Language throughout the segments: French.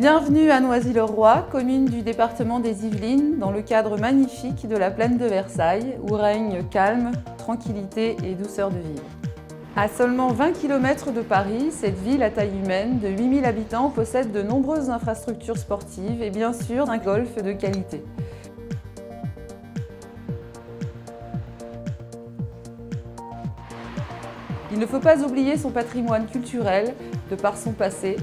Bienvenue à Noisy-le-Roi, commune du département des Yvelines, dans le cadre magnifique de la plaine de Versailles, où règne calme, tranquillité et douceur de vivre. À seulement 20 km de Paris, cette ville à taille humaine de 8000 habitants possède de nombreuses infrastructures sportives et bien sûr un golf de qualité. Il ne faut pas oublier son patrimoine culturel, de par son passé.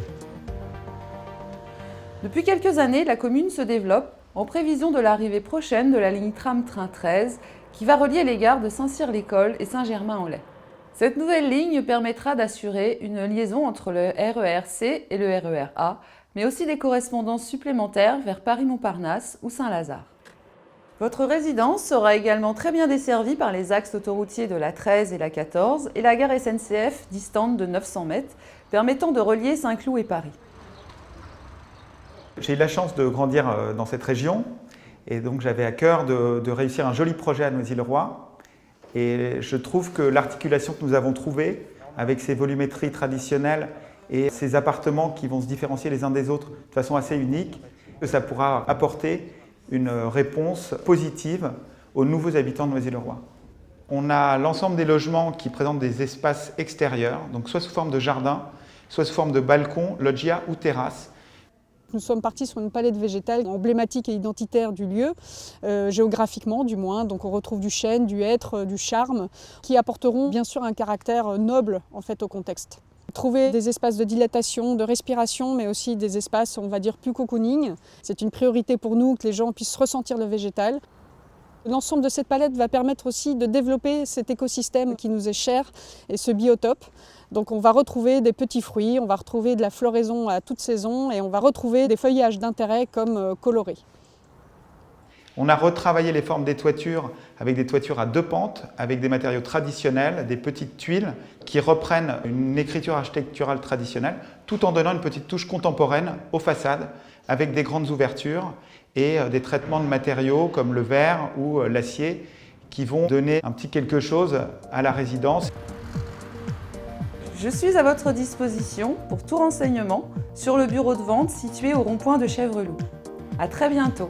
Depuis quelques années, la commune se développe en prévision de l'arrivée prochaine de la ligne tram-train 13 qui va relier les gares de Saint-Cyr-l'École et Saint-Germain-en-Laye. Cette nouvelle ligne permettra d'assurer une liaison entre le RER-C et le RER-A, mais aussi des correspondances supplémentaires vers Paris-Montparnasse ou Saint-Lazare. Votre résidence sera également très bien desservie par les axes autoroutiers de la 13 et la 14 et la gare SNCF distante de 900 mètres, permettant de relier Saint-Cloud et Paris. J'ai eu la chance de grandir dans cette région et donc j'avais à cœur de réussir un joli projet à Noisy-le-Roi. Et je trouve que l'articulation que nous avons trouvée avec ces volumétries traditionnelles et ces appartements qui vont se différencier les uns des autres de façon assez unique, que ça pourra apporter une réponse positive aux nouveaux habitants de Noisy-le-Roi. On a l'ensemble des logements qui présentent des espaces extérieurs, donc soit sous forme de jardin, soit sous forme de balcon, loggia ou terrasse. Nous sommes partis sur une palette végétale emblématique et identitaire du lieu, géographiquement du moins. Donc on retrouve du chêne, du hêtre, du charme, qui apporteront bien sûr un caractère noble en fait, au contexte. Trouver des espaces de dilatation, de respiration, mais aussi des espaces, on va dire, plus cocooning. C'est une priorité pour nous que les gens puissent ressentir le végétal. L'ensemble de cette palette va permettre aussi de développer cet écosystème qui nous est cher et ce biotope. Donc on va retrouver des petits fruits, on va retrouver de la floraison à toute saison et on va retrouver des feuillages d'intérêt comme colorés. On a retravaillé les formes des toitures avec des toitures à 2 pentes, avec des matériaux traditionnels, des petites tuiles qui reprennent une écriture architecturale traditionnelle, tout en donnant une petite touche contemporaine aux façades, avec des grandes ouvertures et des traitements de matériaux comme le verre ou l'acier qui vont donner un petit quelque chose à la résidence. Je suis à votre disposition pour tout renseignement sur le bureau de vente situé au rond-point de Chèvreloup. À très bientôt.